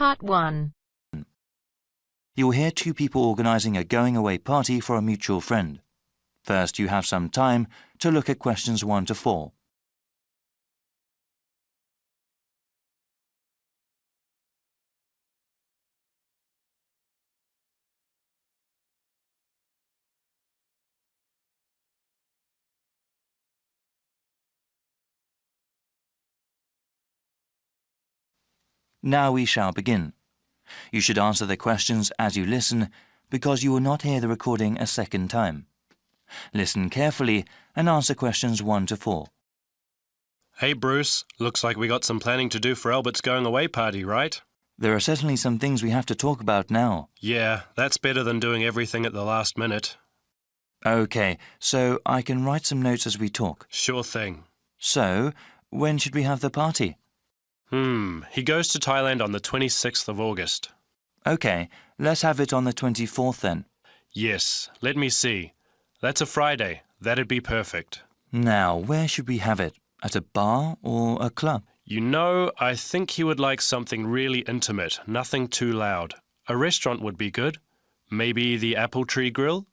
Part 1. You'll hear two people organising a going-away party for a mutual friend. First, you have some time to look at questions 1 to 4. Now we shall begin. You should answer the questions as you listen because you will not hear the recording a second time. Listen carefully and answer questions 1 to 4. Hey Bruce, looks like we got some planning to do for Albert's going-away party, right? There are certainly some things we have to talk about now. Yeah, that's better than doing everything at the last minute. OK, so I can write some notes as we talk. Sure thing. So, when should we have the party? He goes to Thailand on the 26th of August. OK, let's have it on the 24th then. Yes, let me see. That's a Friday. That'd be perfect. Now, where should we have it? At a bar or a club? You know, I think he would like something really intimate, nothing too loud. A restaurant would be good. Maybe the Apple Tree Grill?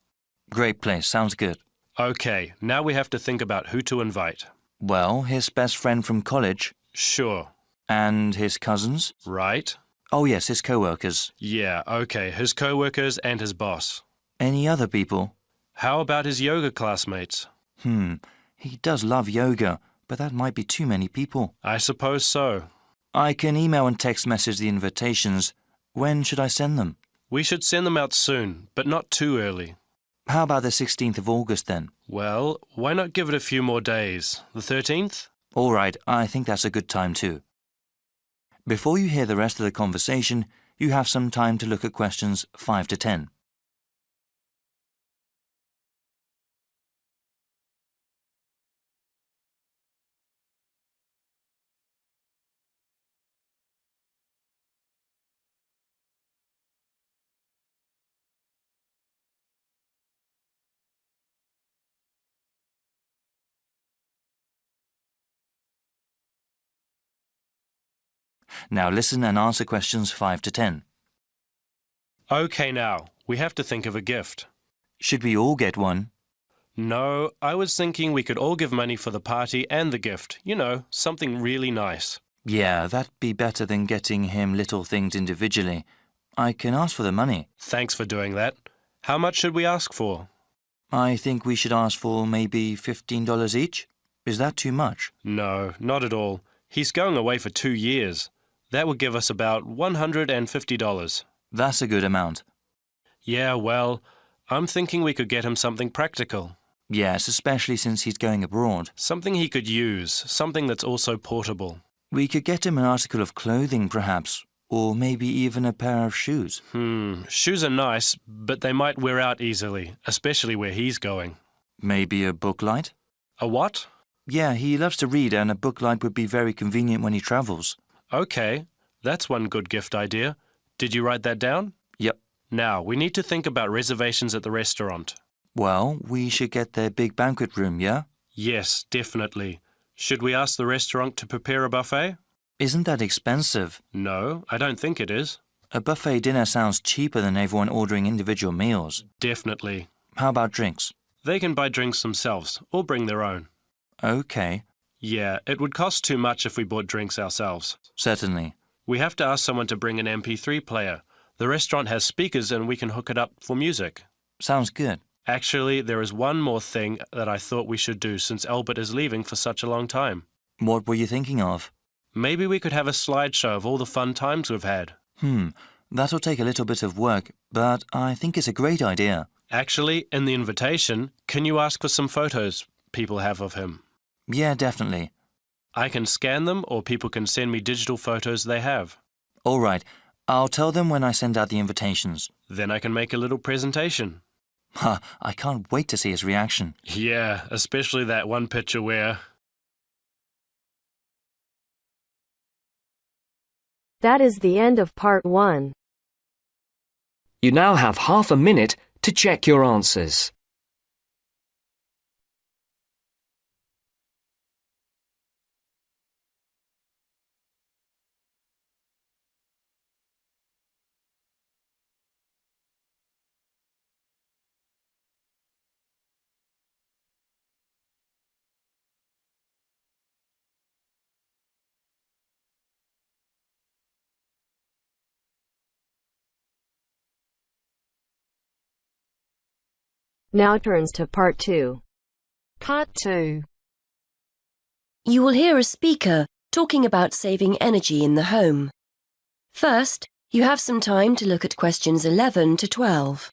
Great place, sounds good. OK, now we have to think about who to invite. Well, his best friend from college. Sure. And his cousins? Right. Oh yes, his co-workers. Yeah, OK, his co-workers and his boss. Any other people? How about his yoga classmates? He does love yoga, but that might be too many people. I suppose so. I can email and text message the invitations. When should I send them? We should send them out soon, but not too early. How about the 16th of August then? Well, why not give it a few more days? The 13th? All right, I think that's a good time too. Before you hear the rest of the conversation, you have some time to look at questions 5 to 10. Now listen and answer questions 5 to 10. OK now, we have to think of a gift. Should we all get one? No, I was thinking we could all give money for the party and the gift. You know, something really nice. Yeah, that'd be better than getting him little things individually. I can ask for the money. Thanks for doing that. How much should we ask for? I think we should ask for maybe $15 each. Is that too much? No, not at all. He's going away for 2 years. That would give us about $150. That's a good amount. Yeah, well, I'm thinking we could get him something practical. Yes, especially since he's going abroad. Something he could use, something that's also portable. We could get him an article of clothing, perhaps, or maybe even a pair of shoes. Shoes are nice, but they might wear out easily, especially where he's going. Maybe a book light? A what? Yeah, he loves to read and a book light would be very convenient when he travels. OK, that's one good gift idea. Did you write that down? Yep. Now, we need to think about reservations at the restaurant. Well, we should get their big banquet room, yeah? Yes, definitely. Should we ask the restaurant to prepare a buffet? Isn't that expensive? No, I don't think it is. A buffet dinner sounds cheaper than everyone ordering individual meals. Definitely. How about drinks? They can buy drinks themselves, or bring their own. OK. Yeah, it would cost too much if we bought drinks ourselves. Certainly. We have to ask someone to bring an MP3 player. The restaurant has speakers and we can hook it up for music. Sounds good. Actually, there is one more thing that I thought we should do since Albert is leaving for such a long time. What were you thinking of? Maybe we could have a slideshow of all the fun times we've had. That'll take a little bit of work, but I think it's a great idea. Actually, in the invitation, can you ask for some photos people have of him? Yeah, definitely. I can scan them or people can send me digital photos they have. All right. I'll tell them when I send out the invitations. Then I can make a little presentation. I can't wait to see his reaction. Yeah, especially that one picture where... That is the end of Part 1. You now have half a minute to check your answers. Now turns to part 2. Part 2. You will hear a speaker talking about saving energy in the home. First, you have some time to look at questions 11 to 12.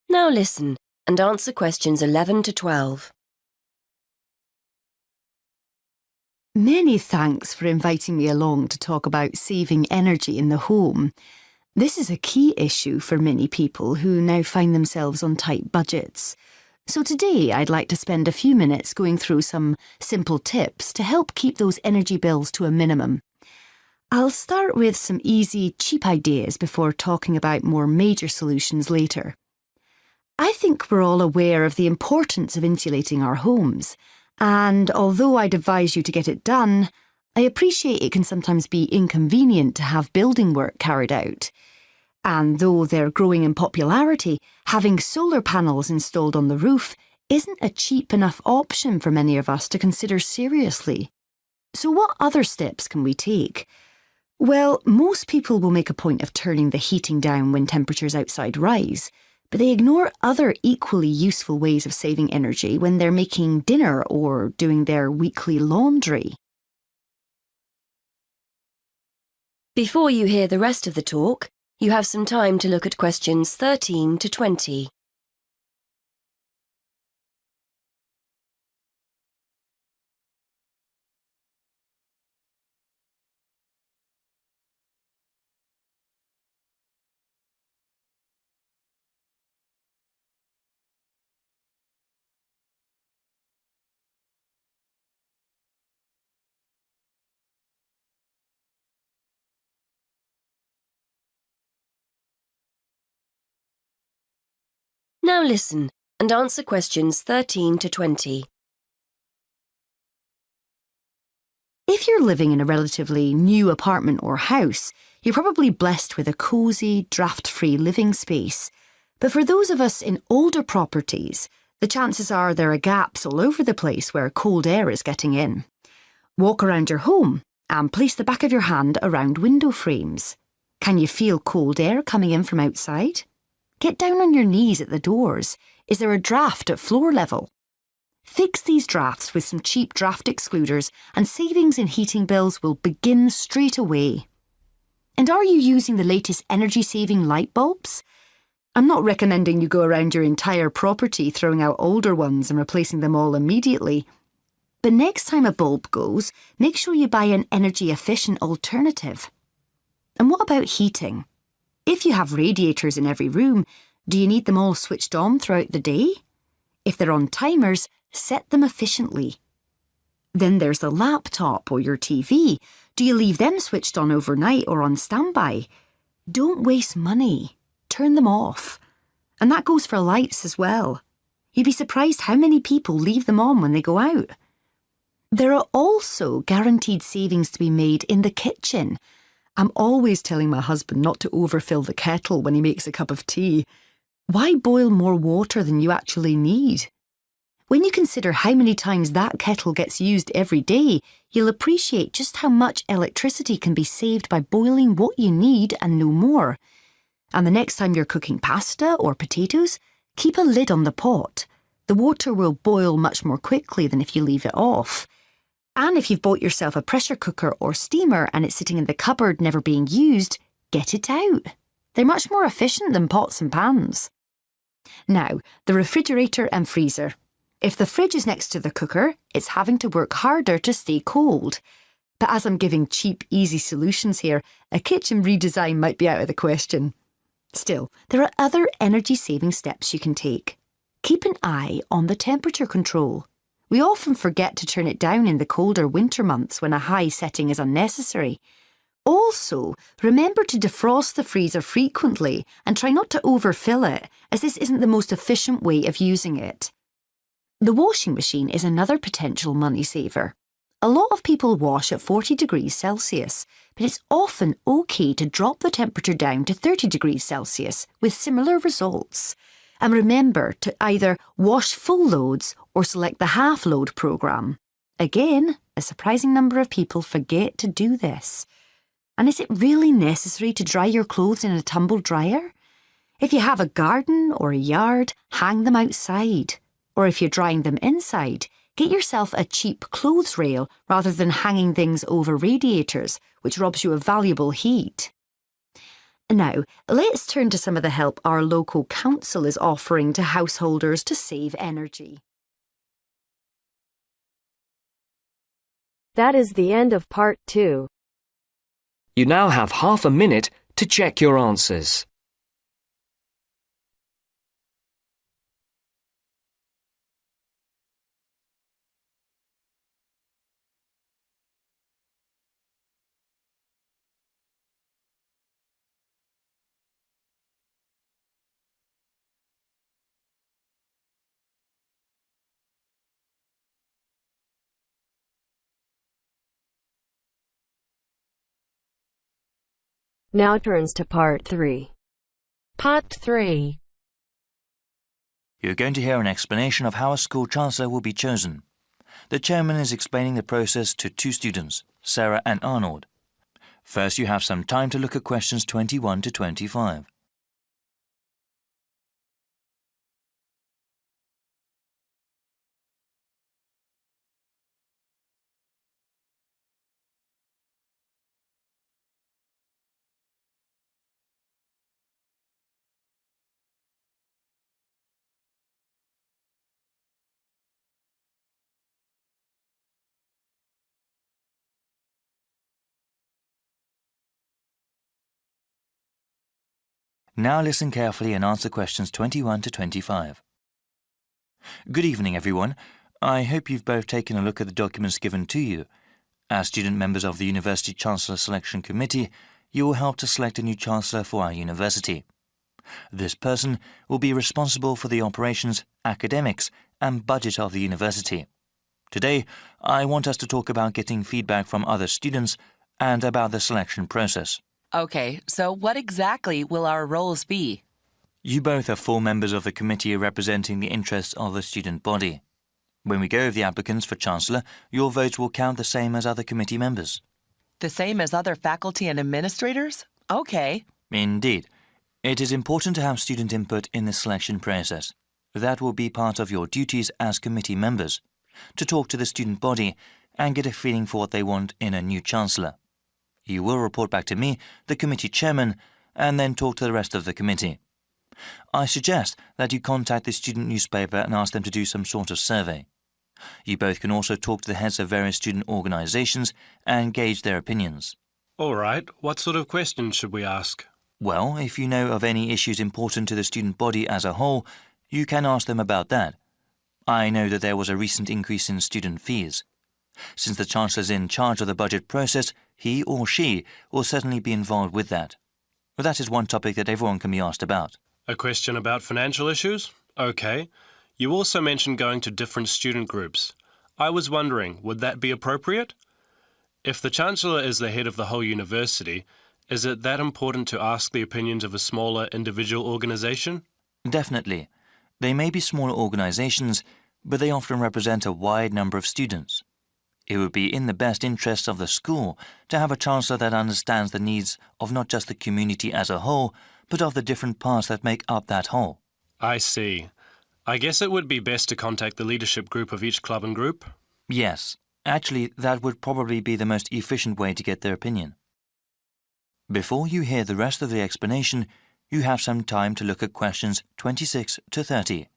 Now listen and answer questions 11 to 12. Many thanks for inviting me along to talk about saving energy in the home. This is a key issue for many people who now find themselves on tight budgets. So today I'd like to spend a few minutes going through some simple tips to help keep those energy bills to a minimum. I'll start with some easy, cheap ideas before talking about more major solutions later. I think we're all aware of the importance of insulating our homes, and although I'd advise you to get it done, I appreciate it can sometimes be inconvenient to have building work carried out. And though they're growing in popularity, having solar panels installed on the roof isn't a cheap enough option for many of us to consider seriously. So what other steps can we take? Well, most people will make a point of turning the heating down when temperatures outside rise, but they ignore other equally useful ways of saving energy when they're making dinner or doing their weekly laundry. Before you hear the rest of the talk, you have some time to look at questions 13 to 20. Now listen and answer questions 13 to 20. If you're living in a relatively new apartment or house, you're probably blessed with a cosy, draft-free living space. But for those of us in older properties, the chances are there are gaps all over the place where cold air is getting in. Walk around your home and place the back of your hand around window frames. Can you feel cold air coming in from outside? Get down on your knees at the doors. Is there a draft at floor level? Fix these drafts with some cheap draft excluders and savings in heating bills will begin straight away. And are you using the latest energy-saving light bulbs? I'm not recommending you go around your entire property throwing out older ones and replacing them all immediately. But next time a bulb goes, make sure you buy an energy-efficient alternative. And what about heating? If you have radiators in every room, do you need them all switched on throughout the day? If they're on timers, set them efficiently. Then there's the laptop or your TV. Do you leave them switched on overnight or on standby? Don't waste money. Turn them off. And that goes for lights as well. You'd be surprised how many people leave them on when they go out. There are also guaranteed savings to be made in the kitchen. I'm always telling my husband not to overfill the kettle when he makes a cup of tea. Why boil more water than you actually need? When you consider how many times that kettle gets used every day, you'll appreciate just how much electricity can be saved by boiling what you need and no more. And the next time you're cooking pasta or potatoes, keep a lid on the pot. The water will boil much more quickly than if you leave it off. And if you've bought yourself a pressure cooker or steamer and it's sitting in the cupboard never being used, get it out. They're much more efficient than pots and pans. Now, the refrigerator and freezer. If the fridge is next to the cooker, it's having to work harder to stay cold. But as I'm giving cheap, easy solutions here, a kitchen redesign might be out of the question. Still, there are other energy-saving steps you can take. Keep an eye on the temperature control. We often forget to turn it down in the colder winter months when a high setting is unnecessary. Also, remember to defrost the freezer frequently and try not to overfill it, as this isn't the most efficient way of using it. The washing machine is another potential money saver. A lot of people wash at 40 degrees Celsius, but it's often okay to drop the temperature down to 30 degrees Celsius with similar results. And remember to either wash full loads or select the half load programme. Again, a surprising number of people forget to do this. And is it really necessary to dry your clothes in a tumble dryer? If you have a garden or a yard, hang them outside. Or if you're drying them inside, get yourself a cheap clothes rail rather than hanging things over radiators, which robs you of valuable heat. Now, let's turn to some of the help our local council is offering to householders to save energy. That is the end of part 2. You now have half a minute to check your answers. Now turns to part 3. Part 3. You're going to hear an explanation of how a school chancellor will be chosen. The chairman is explaining the process to 2 students, Sarah and Arnold. First, you have some time to look at questions 21 to 25. Now listen carefully and answer questions 21 to 25. Good evening, everyone. I hope you've both taken a look at the documents given to you. As student members of the University Chancellor Selection Committee, you will help to select a new chancellor for our university. This person will be responsible for the operations, academics, and budget of the university. Today, I want us to talk about getting feedback from other students and about the selection process. Okay, so what exactly will our roles be? You both are full members of the committee representing the interests of the student body. When we go over the applicants for Chancellor, your votes will count the same as other committee members. The same as other faculty and administrators? Okay. Indeed. It is important to have student input in the selection process. That will be part of your duties as committee members, to talk to the student body and get a feeling for what they want in a new Chancellor. You will report back to me, the committee chairman, and then talk to the rest of the committee. I suggest that you contact the student newspaper and ask them to do some sort of survey. You both can also talk to the heads of various student organisations and gauge their opinions. All right, what sort of questions should we ask? Well, if you know of any issues important to the student body as a whole, you can ask them about that. I know that there was a recent increase in student fees. Since the Chancellor is in charge of the budget process, he or she will certainly be involved with that. But that is one topic that everyone can be asked about. A question about financial issues? Okay. You also mentioned going to different student groups. I was wondering, would that be appropriate? If the Chancellor is the head of the whole university, is it that important to ask the opinions of a smaller individual organisation? Definitely. They may be smaller organisations, but they often represent a wide number of students. It would be in the best interests of the school to have a chancellor that understands the needs of not just the community as a whole, but of the different parts that make up that whole. I see. I guess it would be best to contact the leadership group of each club and group. Yes, actually, that would probably be the most efficient way to get their opinion. Before you hear the rest of the explanation, you have some time to look at questions 26 to 30.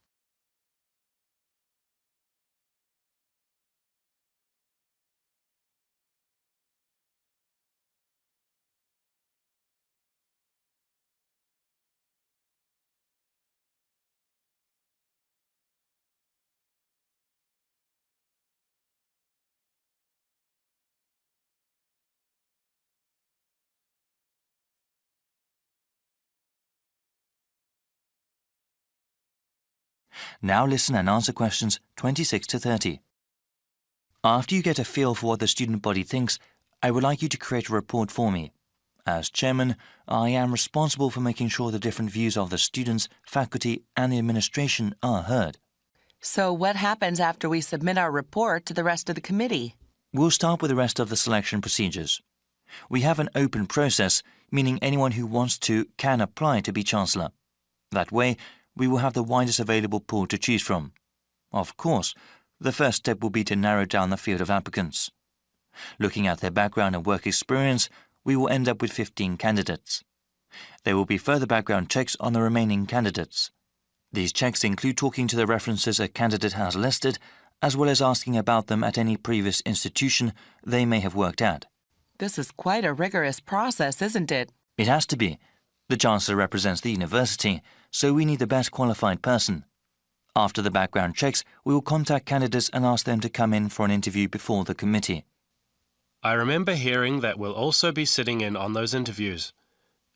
Now listen and answer questions 26 to 30. After you get a feel for what the student body thinks, I would like you to create a report for me. As chairman, I am responsible for making sure the different views of the students, faculty, and the administration are heard. So what happens after we submit our report to the rest of the committee? We'll start with the rest of the selection procedures. We have an open process, meaning anyone who wants to can apply to be Chancellor. That way, we will have the widest available pool to choose from. Of course, the first step will be to narrow down the field of applicants. Looking at their background and work experience, we will end up with 15 candidates. There will be further background checks on the remaining candidates. These checks include talking to the references a candidate has listed, as well as asking about them at any previous institution they may have worked at. This is quite a rigorous process, isn't it? It has to be. The Chancellor represents the university, so we need the best qualified person. After the background checks, we will contact candidates and ask them to come in for an interview before the committee. I remember hearing that we'll also be sitting in on those interviews.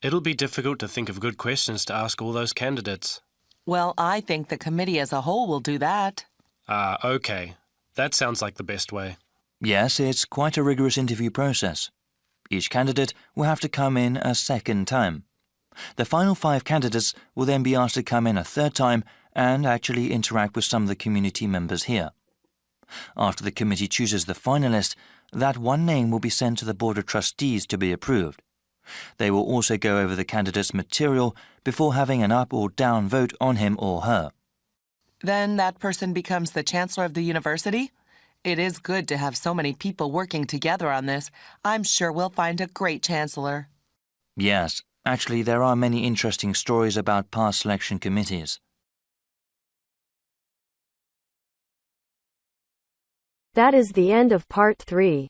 It'll be difficult to think of good questions to ask all those candidates. Well, I think the committee as a whole will do that. Okay. That sounds like the best way. Yes, it's quite a rigorous interview process. Each candidate will have to come in a second time. The final 5 candidates will then be asked to come in a third time and actually interact with some of the community members here. After the committee chooses the finalist, that one name will be sent to the Board of Trustees to be approved. They will also go over the candidate's material before having an up or down vote on him or her. Then that person becomes the Chancellor of the university? It is good to have so many people working together on this. I'm sure we'll find a great Chancellor. Yes, actually there are many interesting stories about past selection committees. That is the end of part 3.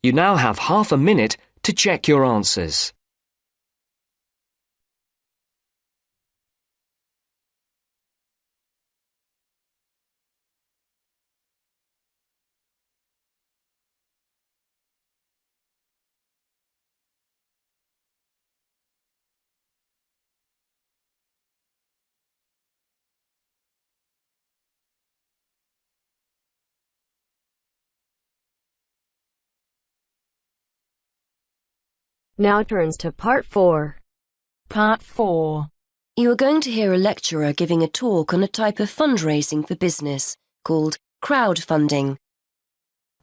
You now have half a minute to check your answers. Now turns to part 4. Part 4. You are going to hear a lecturer giving a talk on a type of fundraising for business called crowdfunding.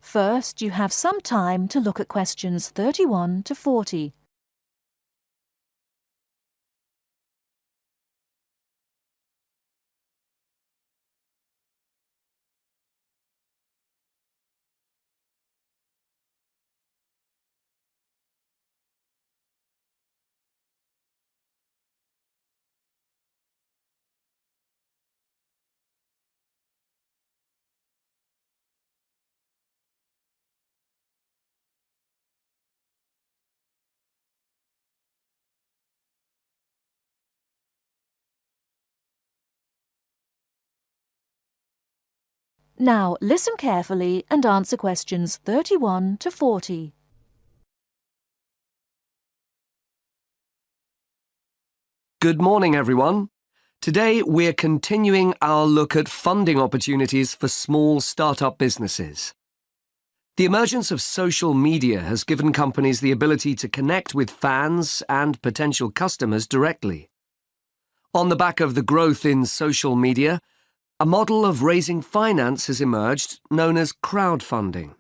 First, you have some time to look at questions 31 to 40. Now listen carefully and answer questions 31 to 40. Good morning, everyone. Today we're continuing our look at funding opportunities for small startup businesses. The emergence of social media has given companies the ability to connect with fans and potential customers directly. On the back of the growth in social media, a model of raising finance has emerged known as crowdfunding.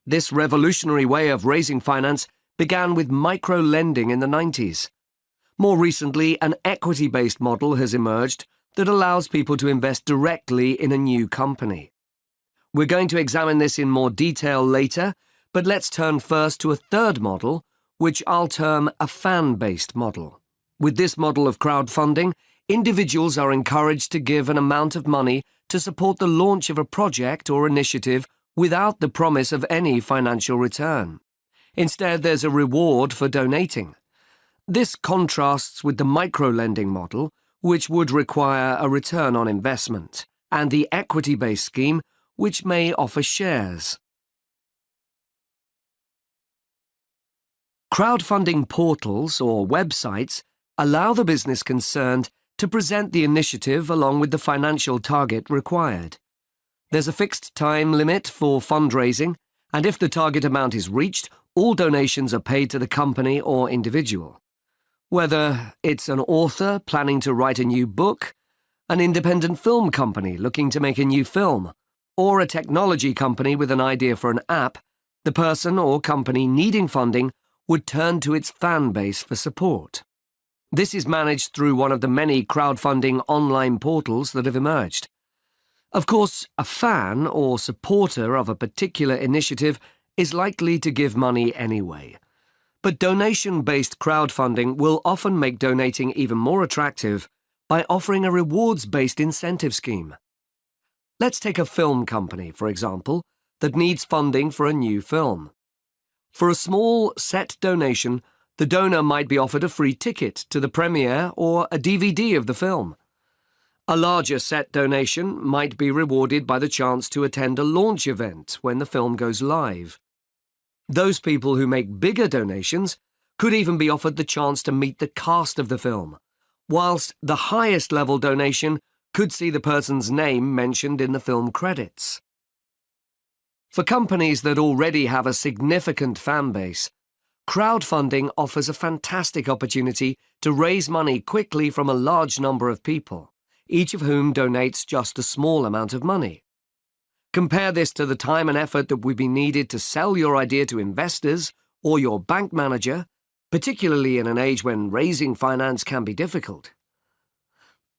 This revolutionary way of raising finance began with micro-lending in the 90s. More recently, an equity-based model has emerged that allows people to invest directly in a new company. We're going to examine this in more detail later, but let's turn first to a third model, which I'll term a fan-based model. With this model of crowdfunding, individuals are encouraged to give an amount of money to support the launch of a project or initiative without the promise of any financial return. Instead, there's a reward for donating. This contrasts with the micro-lending model, which would require a return on investment, and the equity-based scheme, which may offer shares. Crowdfunding portals or websites allow the business concerned to present the initiative along with the financial target required. There's a fixed time limit for fundraising, and if the target amount is reached, all donations are paid to the company or individual. Whether it's an author planning to write a new book, an independent film company looking to make a new film, or a technology company with an idea for an app, the person or company needing funding would turn to its fan base for support. This is managed through one of the many crowdfunding online portals that have emerged. Of course, a fan or supporter of a particular initiative is likely to give money anyway. But donation-based crowdfunding will often make donating even more attractive by offering a rewards-based incentive scheme. Let's take a film company, for example, that needs funding for a new film. For a small set donation, the donor might be offered a free ticket to the premiere or a DVD of the film. A larger set donation might be rewarded by the chance to attend a launch event when the film goes live. Those people who make bigger donations could even be offered the chance to meet the cast of the film, whilst the highest level donation could see the person's name mentioned in the film credits. For companies that already have a significant fan base, crowdfunding offers a fantastic opportunity to raise money quickly from a large number of people, each of whom donates just a small amount of money. Compare this to the time and effort that would be needed to sell your idea to investors or your bank manager, particularly in an age when raising finance can be difficult.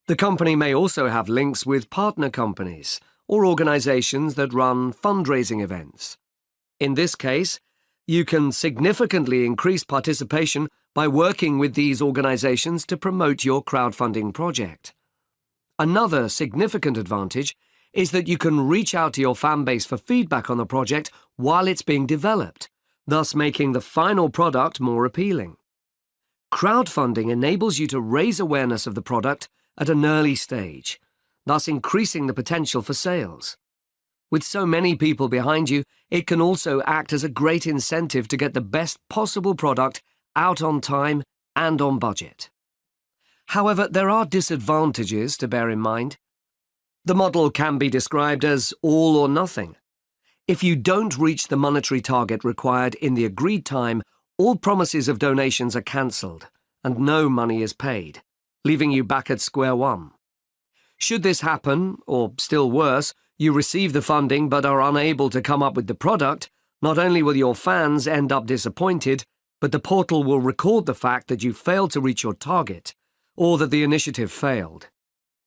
The company may also have links with partner companies or organizations that run fundraising events. In this case, you can significantly increase participation by working with these organizations to promote your crowdfunding project. Another significant advantage is that you can reach out to your fan base for feedback on the project while it's being developed, thus making the final product more appealing. Crowdfunding enables you to raise awareness of the product at an early stage, thus increasing the potential for sales. With so many people behind you, it can also act as a great incentive to get the best possible product out on time and on budget. However, there are disadvantages to bear in mind. The model can be described as all or nothing. If you don't reach the monetary target required in the agreed time, all promises of donations are cancelled and no money is paid, leaving you back at square one. Should this happen, or still worse, you receive the funding but are unable to come up with the product, not only will your fans end up disappointed, but the portal will record the fact that you failed to reach your target, or that the initiative failed.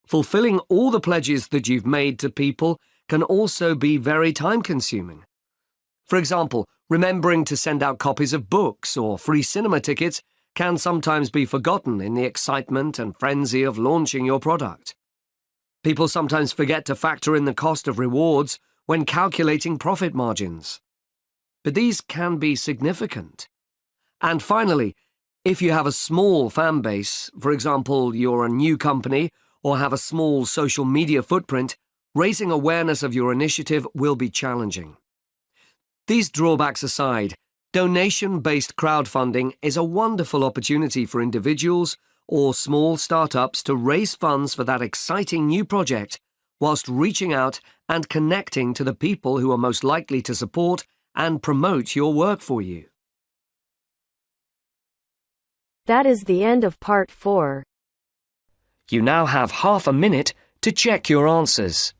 Fulfilling all the pledges that you've made to people can also be very time-consuming. For example, remembering to send out copies of books or free cinema tickets can sometimes be forgotten in the excitement and frenzy of launching your product. People sometimes forget to factor in the cost of rewards when calculating profit margins. But these can be significant. And finally, if you have a small fan base, for example, you're a new company or have a small social media footprint, raising awareness of your initiative will be challenging. These drawbacks aside, donation-based crowdfunding is a wonderful opportunity for individuals or small startups to raise funds for that exciting new project whilst reaching out and connecting to the people who are most likely to support and promote your work for you. That is the end of part 4. You now have half a minute to check your answers.